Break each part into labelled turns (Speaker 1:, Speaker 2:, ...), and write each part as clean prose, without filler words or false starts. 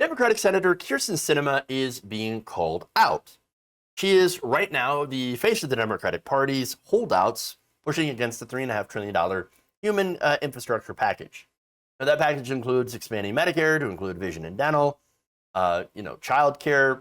Speaker 1: Democratic Senator Kyrsten Sinema is being called out. She is right now the face of the Democratic Party's holdouts pushing against the $3.5 trillion human infrastructure package. Now, that package includes expanding Medicare to include vision and dental, child care, a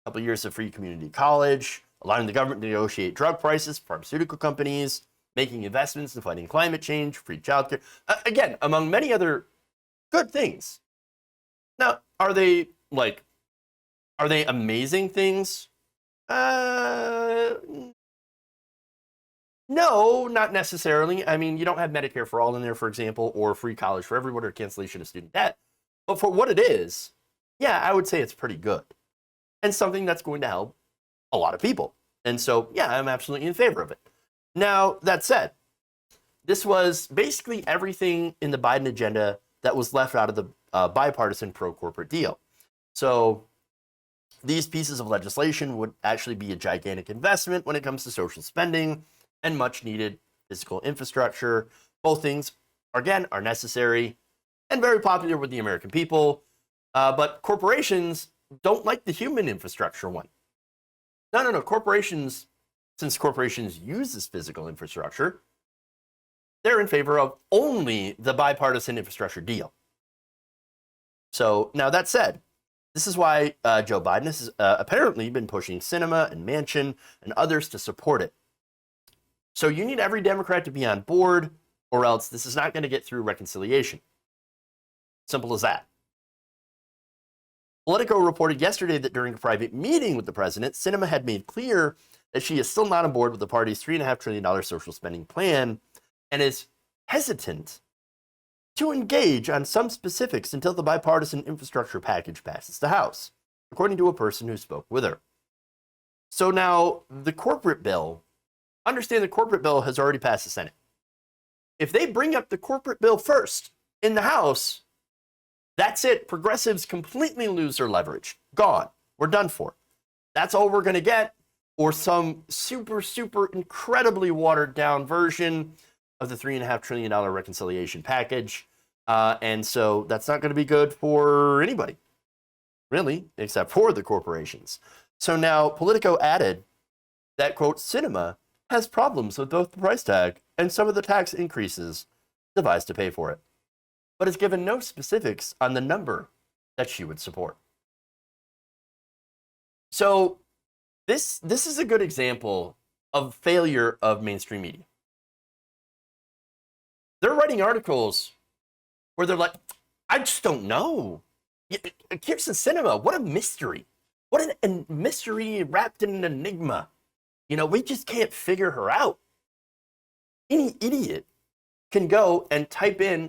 Speaker 1: couple of years of free community college, allowing the government to negotiate drug prices for pharmaceutical companies, making investments in fighting climate change, free child care, again, among many other good things. Now, are they amazing things? No, not necessarily. I mean, you don't have Medicare for all in there, for example, or free college for everyone, or cancellation of student debt. But for what it is, yeah, I would say it's pretty good. And something that's going to help a lot of people. And so, yeah, I'm absolutely in favor of it. Now, that said, this was basically everything in the Biden agenda that was left out of the bipartisan pro-corporate deal. So these pieces of legislation would actually be a gigantic investment when it comes to social spending and much needed physical infrastructure. Both things, again, are necessary and very popular with the American people. But corporations don't like the human infrastructure one. No. Corporations, since corporations use this physical infrastructure, they're in favor of only the bipartisan infrastructure deal. So now that said, this is why Joe Biden has apparently been pushing Sinema and Manchin and others to support it. So you need every Democrat to be on board, or else this is not going to get through reconciliation. Simple as that. Politico reported yesterday that during a private meeting with the president, Sinema had made clear that she is still not on board with the party's $3.5 trillion social spending plan and is hesitant to engage on some specifics until the bipartisan infrastructure package passes the House, according to a person who spoke with her. So now the corporate bill, understand the corporate bill has already passed the Senate. If they bring up the corporate bill first in the House, that's it. Progressives completely lose their leverage. Gone. We're done for. That's all we're going to get, or some super, super incredibly watered down version of the $3.5 trillion reconciliation package. And so that's not going to be good for anybody, really, except for the corporations. So now Politico added that, quote, Sinema has problems with both the price tag and some of the tax increases devised to pay for it, but has given no specifics on the number that she would support. So this is a good example of failure of mainstream media. They're writing articles where they're like, I just don't know. Kyrsten Sinema, what a mystery. What a mystery wrapped in an enigma. We just can't figure her out. Any idiot can go and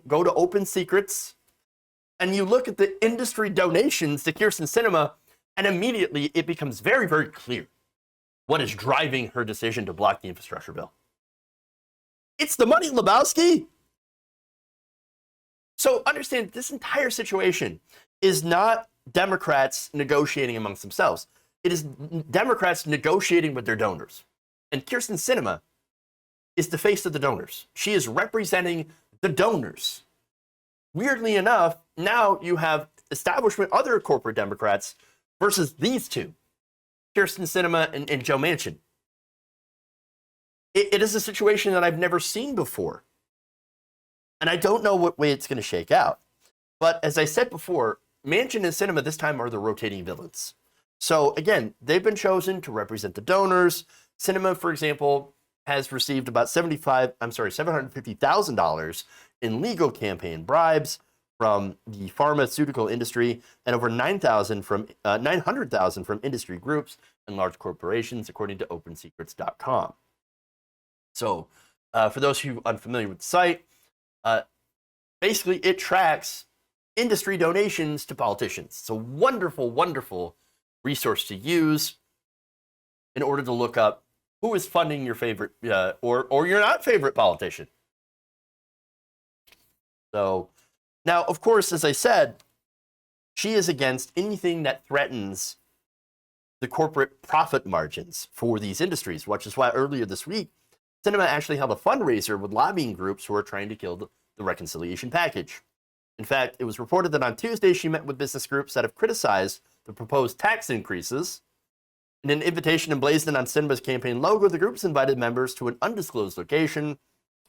Speaker 1: go to Open Secrets, and you look at the industry donations to Kyrsten Sinema, and immediately it becomes very, very clear what is driving her decision to block the infrastructure bill. It's the money, Lebowski. So understand, this entire situation is not Democrats negotiating amongst themselves. It is Democrats negotiating with their donors. And Kyrsten Sinema is the face of the donors. She is representing the donors. Weirdly enough, now you have establishment other corporate Democrats versus these two, Kyrsten Sinema and Joe Manchin. It is a situation that I've never seen before. And I don't know what way it's going to shake out. But as I said before, Manchin and Sinema this time are the rotating villains. So again, they've been chosen to represent the donors. Sinema, for example, has received about $750,000 in legal campaign bribes from the pharmaceutical industry and over $900,000 from industry groups and large corporations, according to OpenSecrets.com. So for those who are unfamiliar with the site, basically it tracks industry donations to politicians. It's a wonderful, wonderful resource to use in order to look up who is funding your favorite or your not favorite politician. So now, of course, as I said, she is against anything that threatens the corporate profit margins for these industries, which is why earlier this week, Sinema actually held a fundraiser with lobbying groups who are trying to kill the reconciliation package. In fact, it was reported that on Tuesday she met with business groups that have criticized the proposed tax increases. In an invitation emblazoned on Sinema's campaign logo, the groups invited members to an undisclosed location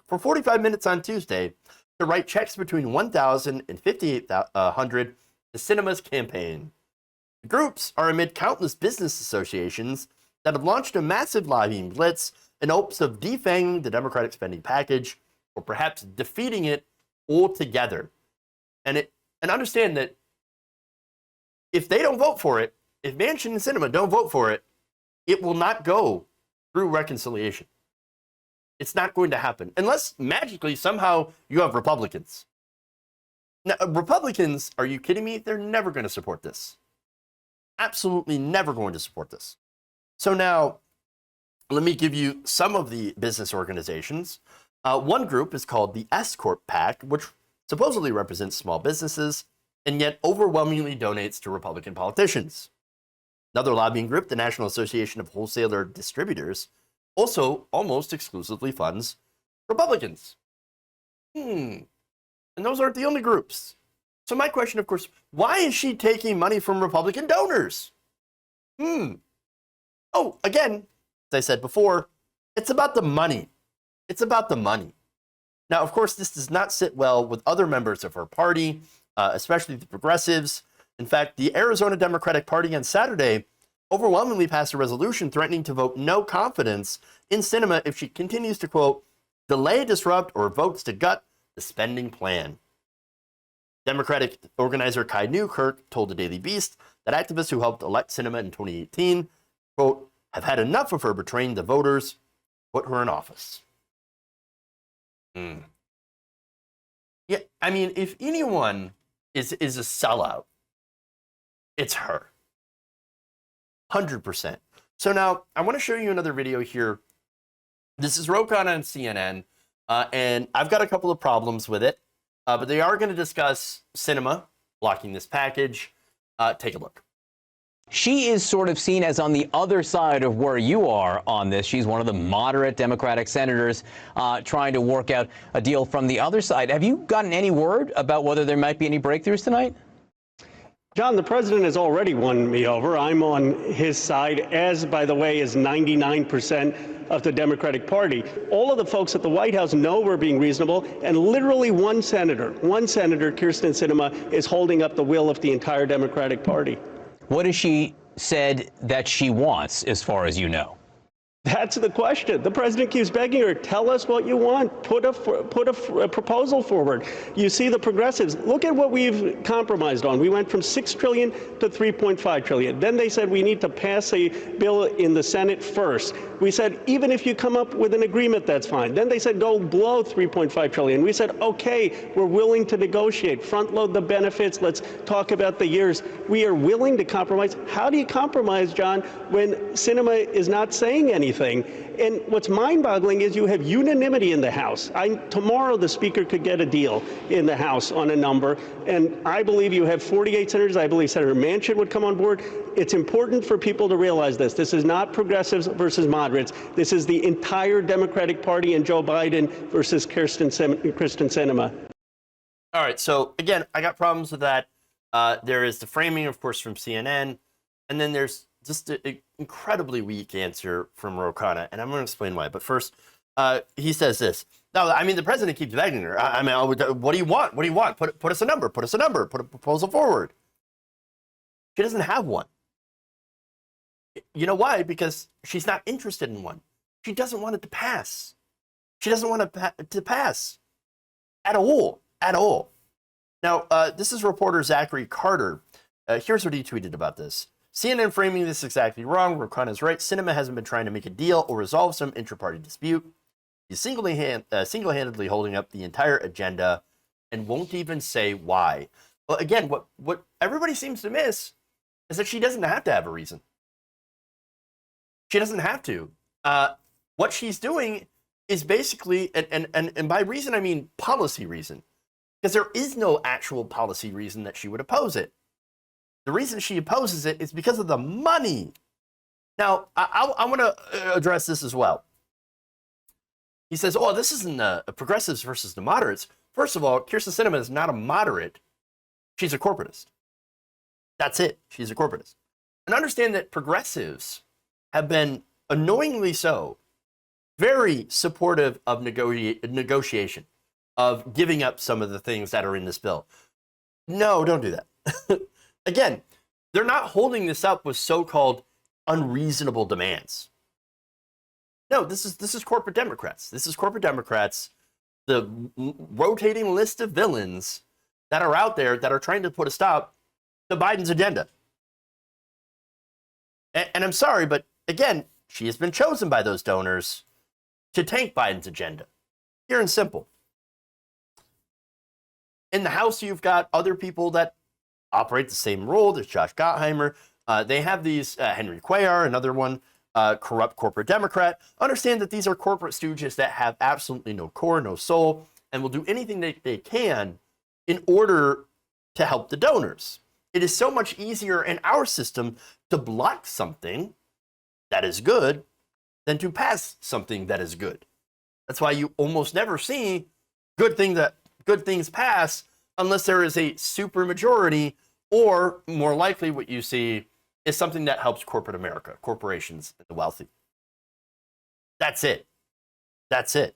Speaker 1: for 45 minutes on Tuesday to write checks between $1,000 and $5,800 to Sinema's campaign. The groups are amid countless business associations that have launched a massive lobbying blitz in hopes of defanging the Democratic spending package or perhaps defeating it altogether. And understand that if they don't vote for it, if Manchin and Sinema don't vote for it, it will not go through reconciliation. It's not going to happen unless magically somehow you have Republicans. Now, Republicans, are you kidding me? They're never going to support this. Absolutely never going to support this. So now, let me give you some of the business organizations. One group is called the S Corp PAC, which supposedly represents small businesses and yet overwhelmingly donates to Republican politicians. Another lobbying group, the National Association of Wholesaler Distributors, also almost exclusively funds Republicans. And those aren't the only groups. So my question, of course, why is she taking money from Republican donors? Oh, again, as I said before, it's about the money. It's about the money. Now, of course, this does not sit well with other members of her party, especially the progressives. In fact, the Arizona Democratic Party on Saturday overwhelmingly passed a resolution threatening to vote no confidence in Sinema if she continues to, quote, delay, disrupt, or votes to gut the spending plan. Democratic organizer Kai Newkirk told the Daily Beast that activists who helped elect Sinema in 2018, quote, have had enough of her betraying the voters, put her in office. Yeah, I mean, if anyone is a sellout, it's her. 100%. So now I want to show you another video here. This is Rokan on CNN, and I've got a couple of problems with it, but they are going to discuss Sinema blocking this package. Take a look.
Speaker 2: She is sort of seen as on the other side of where you are on this. She's one of the moderate Democratic senators trying to work out a deal from the other side. Have you gotten any word about whether there might be any breakthroughs tonight?
Speaker 3: John, the president has already won me over. I'm on his side, as, by the way, is 99% of the Democratic Party. All of the folks at the White House know we're being reasonable, and literally one senator, Kyrsten Sinema, is holding up the will of the entire Democratic Party.
Speaker 2: What has she said that she wants, as far as you know?
Speaker 3: That's the question. The president keeps begging her, tell us what you want. Put a proposal forward. You see the progressives. Look at what we've compromised on. We went from $6 trillion to $3.5 trillion. Then they said we need to pass a bill in the Senate first. We said, even if you come up with an agreement, that's fine. Then they said, go below $3.5 trillion. We said, okay, we're willing to negotiate. Front load the benefits. Let's talk about the years. We are willing to compromise. How do you compromise, John, when Sinema is not saying anything? And what's mind-boggling is you have unanimity in the House. Tomorrow the Speaker could get a deal in the House on a number, and I believe you have 48 senators. I believe Senator Manchin would come on board. It's important for people to realize this. This is not progressives versus moderates. This is the entire Democratic Party and Joe Biden versus Kyrsten Sinema.
Speaker 1: All right, so again, I got problems with that. There is the framing, of course, from CNN, and then there's just an incredibly weak answer from Rokana, and I'm going to explain why. But first, he says this. No, I mean, the president keeps begging her. I mean, what do you want? What do you want? Put us a number. Put us a number. Put a proposal forward. She doesn't have one. You know why? Because she's not interested in one. She doesn't want it to pass. She doesn't want it to pass at all. At all. Now, this is reporter Zachary Carter. Here's what he tweeted about this. CNN framing this exactly wrong. Rokan is right. Sinema hasn't been trying to make a deal or resolve some intra-party dispute. He's single-handedly holding up the entire agenda and won't even say why. Well, again, what everybody seems to miss is that she doesn't have to have a reason. She doesn't have to. What she's doing is basically, and by reason I mean policy reason, because there is no actual policy reason that she would oppose it. The reason she opposes it is because of the money. Now, I want to address this as well. He says, oh, this isn't the progressives versus the moderates. first of all, Kirsten Sinema is not a moderate. She's a corporatist. That's it. She's a corporatist. And understand that progressives have been annoyingly so very supportive of negotiation, of giving up some of the things that are in this bill. No, don't do that. Again, they're not holding this up with so-called unreasonable demands. No, this is corporate Democrats. This is corporate Democrats, the rotating list of villains that are out there that are trying to put a stop to Biden's agenda. And I'm sorry, but again, she has been chosen by those donors to tank Biden's agenda. Pure and simple. In the House, you've got other people that operate the same role. There's Josh Gottheimer. They have these, Henry Cuellar, another one, corrupt corporate Democrat. Understand that these are corporate stooges that have absolutely no core, no soul, and will do anything they can in order to help the donors. It is so much easier in our system to block something that is good than to pass something that is good. That's why you almost never see good things pass unless there is a super majority, or more likely what you see is something that helps corporate America, corporations, and the wealthy. That's it. That's it.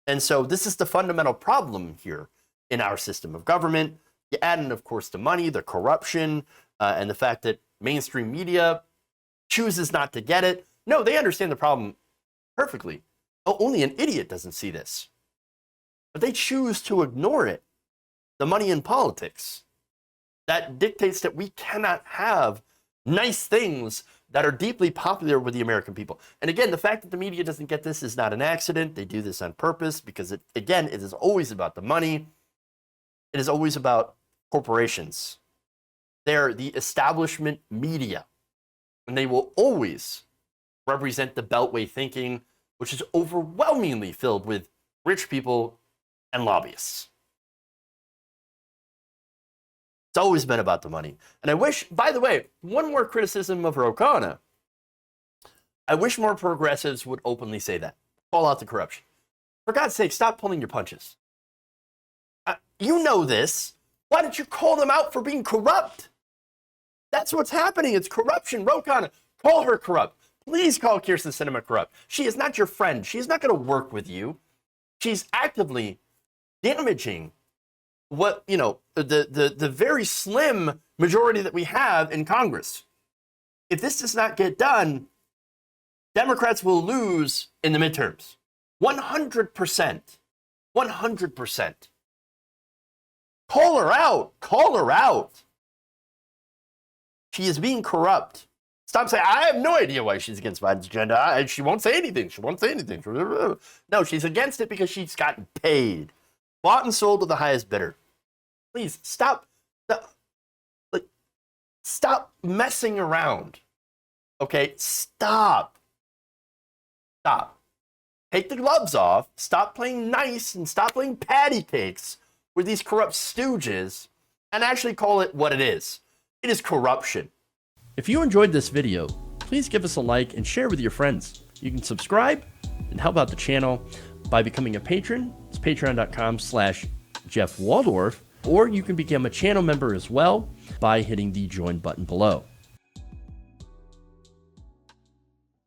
Speaker 1: And so this is the fundamental problem here in our system of government. You add in, of course, the money, the corruption, and the fact that mainstream media chooses not to get it. No, they understand the problem perfectly. Only an idiot doesn't see this. But they choose to ignore it. The money in politics. That dictates that we cannot have nice things that are deeply popular with the American people. And again, the fact that the media doesn't get this is not an accident. They do this on purpose because, it is always about the money. It is always about corporations. They're the establishment media. And they will always represent the Beltway thinking, which is overwhelmingly filled with rich people and lobbyists. It's always been about the money. And I wish, by the way, one more criticism of Ro Khanna. I wish more progressives would openly say that. Call out the corruption. For God's sake, stop pulling your punches. You know this. Why don't you call them out for being corrupt? That's what's happening. It's corruption. Ro Khanna, call her corrupt. Please call Kirsten Sinema corrupt. She is not your friend. She is not going to work with you. She's actively damaging what, the very slim majority that we have in Congress. If this does not get done, Democrats will lose in the midterms. 100%. 100%. Call her out. Call her out. She is being corrupt. Stop saying, I have no idea why she's against Biden's agenda. She won't say anything. She won't say anything. No, she's against it because she's gotten paid. Bought and sold to the highest bidder. Please, stop. Stop messing around. Okay? Stop. Stop. Take the gloves off. Stop playing nice and stop playing patty cakes with these corrupt stooges and actually call it what it is. It is corruption. If you enjoyed this video, please give us a like and share with your friends. You can subscribe and help out the channel by becoming a patron. It's patreon.com/Jeff Waldorf, or you can become a channel member as well by hitting the join button below.